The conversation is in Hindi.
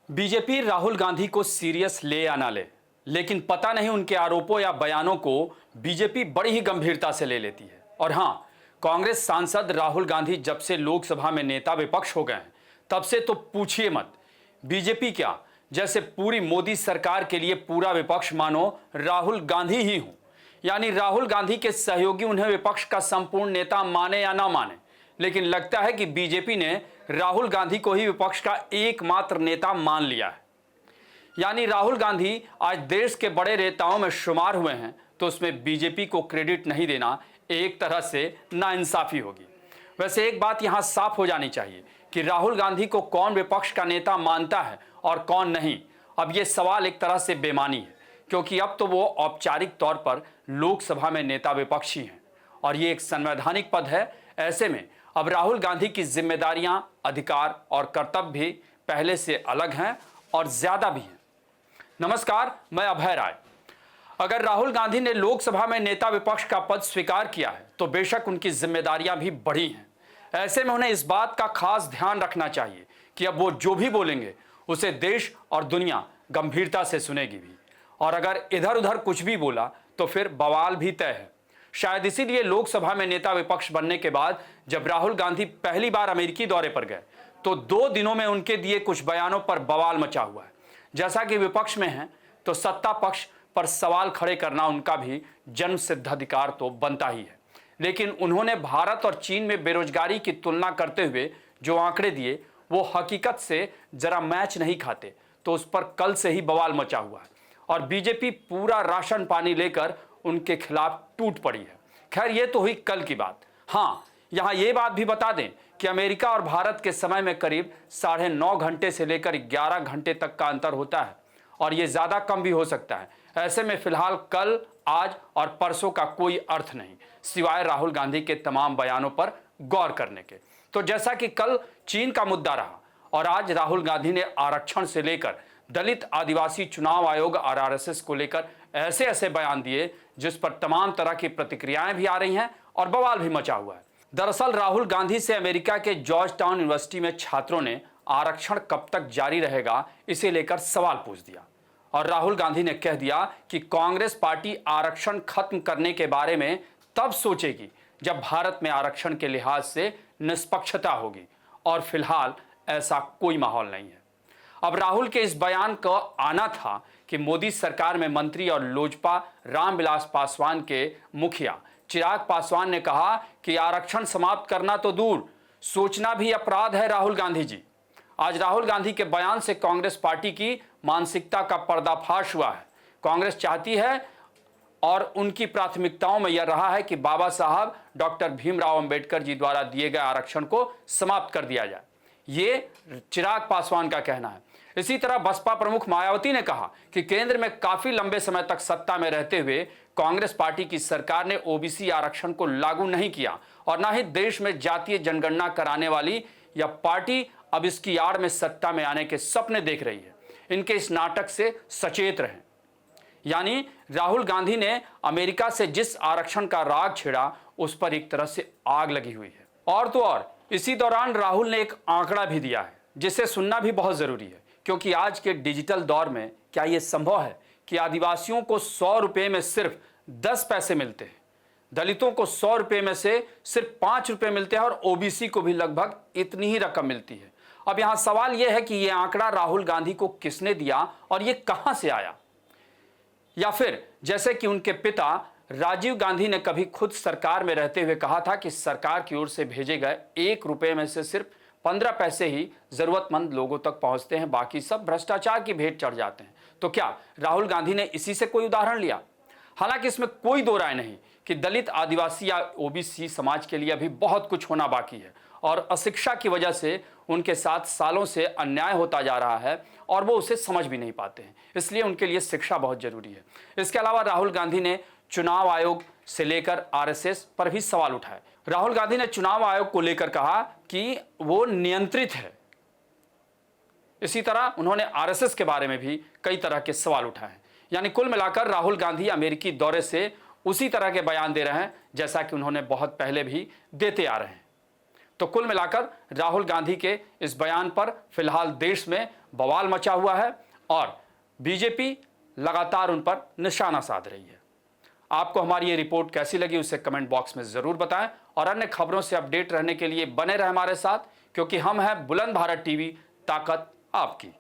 बीजेपी राहुल गांधी को सीरियस ले या ना ले, लेकिन पता नहीं उनके आरोपों या बयानों को बीजेपी बड़ी ही गंभीरता से ले लेती है। और हां, कांग्रेस सांसद राहुल गांधी जब से लोकसभा में नेता विपक्ष हो गए हैं, तब से तो पूछिए मत। बीजेपी क्या, जैसे पूरी मोदी सरकार के लिए पूरा विपक्ष मानो राहुल गांधी ही हो। यानी राहुल गांधी के सहयोगी उन्हें विपक्ष का संपूर्ण नेता माने या ना माने, लेकिन लगता है कि बीजेपी ने राहुल गांधी को ही विपक्ष का एकमात्र नेता मान लिया है। यानी राहुल गांधी आज देश के बड़े नेताओं में शुमार हुए हैं, तो उसमें बीजेपी को क्रेडिट नहीं देना एक तरह से नाइंसाफी होगी। वैसे एक बात यहां साफ हो जानी चाहिए कि राहुल गांधी को कौन विपक्ष का नेता मानता है और कौन नहीं। अब यह सवाल एक तरह से बेमानी है, क्योंकि अब तो वो औपचारिक तौर पर लोकसभा में नेता विपक्षी हैं और ये एक संवैधानिक पद है। ऐसे में अब राहुल गांधी की जिम्मेदारियां, अधिकार और कर्तव्य भी पहले से अलग हैं और ज्यादा भी हैं। नमस्कार, मैं अभय राय। अगर राहुल गांधी ने लोकसभा में नेता विपक्ष का पद स्वीकार किया है, तो बेशक उनकी जिम्मेदारियां भी बढ़ी हैं। ऐसे में उन्हें इस बात का खास ध्यान रखना चाहिए कि अब वो जो भी बोलेंगे उसे देश और दुनिया गंभीरता से सुनेगी भी, और अगर इधर उधर कुछ भी बोला तो फिर बवाल भी तय है। शायद इसीलिए लोकसभा में नेता विपक्ष बनने के बाद जब राहुल गांधी पहली बार अमेरिकी दौरे पर गए, तो 2 दिनों में उनके दिए कुछ बयानों पर बवाल मचा हुआ है। जैसा कि विपक्ष में है तो सत्ता पक्ष पर सवाल खड़े करना उनका भी जन्म सिद्ध अधिकार तो बनता ही है, लेकिन उन्होंने भारत और चीन में बेरोजगारी की तुलना करते हुए जो आंकड़े दिए वो हकीकत से जरा मैच नहीं खाते, तो उस पर कल से ही बवाल मचा हुआ है और बीजेपी पूरा राशन पानी लेकर उनके खिलाफ टूट पड़ी है। खैर, ये तो हुई कल की बात। हाँ, यहां ये बात भी बता दें कि अमेरिका और भारत के समय में करीब 9.5 घंटे से लेकर 11 घंटे तक का अंतर होता है और ये ज्यादा कम भी हो सकता है। ऐसे में फिलहाल कल, आज और परसों का कोई अर्थ नहीं, सिवाय राहुल गांधी के तमाम बयानों पर गौर करने के। तो जैसा कि कल चीन का मुद्दा रहा और आज राहुल गांधी ने आरक्षण से लेकर दलित आदिवासी चुनाव आयोग और आरएसएस को लेकर ऐसे ऐसे बयान दिए जिस पर तमाम तरह की प्रतिक्रियाएं भी आ रही हैं और बवाल भी मचा हुआ है। दरअसल राहुल गांधी से अमेरिका के जॉर्ज टाउन यूनिवर्सिटी में छात्रों ने आरक्षण कब तक जारी रहेगा इसे लेकर सवाल पूछ दिया और राहुल गांधी ने कह दिया कि कांग्रेस पार्टी आरक्षण खत्म करने के बारे में तब सोचेगी जब भारत में आरक्षण के लिहाज से निष्पक्षता होगी, और फिलहाल ऐसा कोई माहौल नहीं है। अब राहुल के इस बयान का आना था कि मोदी सरकार में मंत्री और लोजपा रामविलास पासवान के मुखिया चिराग पासवान ने कहा कि आरक्षण समाप्त करना तो दूर, सोचना भी अपराध है। राहुल गांधी जी, आज राहुल गांधी के बयान से कांग्रेस पार्टी की मानसिकता का पर्दाफाश हुआ है। कांग्रेस चाहती है और उनकी प्राथमिकताओं में यह रहा है कि बाबा साहब डॉक्टर भीमराव अंबेडकर जी द्वारा दिए गए आरक्षण को समाप्त कर दिया जाए। ये चिराग पासवान का कहना है। इसी तरह बसपा प्रमुख मायावती ने कहा कि केंद्र में काफी लंबे समय तक सत्ता में रहते हुए कांग्रेस पार्टी की सरकार ने ओबीसी आरक्षण को लागू नहीं किया और न ही देश में जातीय जनगणना कराने वाली यह पार्टी अब इसकी आड़ में सत्ता में आने के सपने देख रही है। इनके इस नाटक से सचेत रहें। यानी राहुल गांधी ने अमेरिका से जिस आरक्षण का राग छेड़ा उस पर एक तरह से आग लगी हुई है। और तो और इसी दौरान राहुल ने एक आंकड़ा भी दिया है जिसे सुनना भी बहुत जरूरी है, क्योंकि आज के डिजिटल दौर में क्या यह संभव है कि आदिवासियों को 100 रुपए में सिर्फ 10 पैसे मिलते हैं, दलितों को 100 रुपए में से सिर्फ 5 रुपए मिलते हैं और ओबीसी को भी लगभग इतनी ही रकम मिलती है। अब यहां सवाल यह है कि यह आंकड़ा राहुल गांधी को किसने दिया और यह कहां से आया, या फिर जैसे कि उनके पिता राजीव गांधी ने कभी खुद सरकार में रहते हुए कहा था कि सरकार की ओर से भेजे गए 1 रुपए में से सिर्फ 15 पैसे ही जरूरतमंद लोगों तक पहुंचते हैं, बाकी सब भ्रष्टाचार की भेंट चढ़ जाते हैं। तो क्या राहुल गांधी ने इसी से कोई उदाहरण लिया? हालांकि इसमें कोई दो राय नहीं कि दलित, आदिवासी या ओबीसी समाज के लिए अभी बहुत कुछ होना बाकी है और अशिक्षा की वजह से उनके साथ सालों से अन्याय होता जा रहा है और वो उसे समझ भी नहीं पाते हैं, इसलिए उनके लिए शिक्षा बहुत जरूरी है। इसके अलावा राहुल गांधी ने चुनाव आयोग से लेकर आरएसएस पर भी सवाल उठाए। राहुल गांधी ने चुनाव आयोग को लेकर कहा कि वो नियंत्रित है। इसी तरह उन्होंने आरएसएस के बारे में भी कई तरह के सवाल उठाए। यानी कुल मिलाकर राहुल गांधी अमेरिकी दौरे से उसी तरह के बयान दे रहे हैं जैसा कि उन्होंने बहुत पहले भी देते आ रहे हैं। तो कुल मिलाकर राहुल गांधी के इस बयान पर फिलहाल देश में बवाल मचा हुआ है और बीजेपी लगातार उन पर निशाना साध रही है। आपको हमारी ये रिपोर्ट कैसी लगी उसे कमेंट बॉक्स में जरूर बताएं और अन्य खबरों से अपडेट रहने के लिए बने रहें हमारे साथ, क्योंकि हम हैं बुलंद भारत टीवी, ताकत आपकी।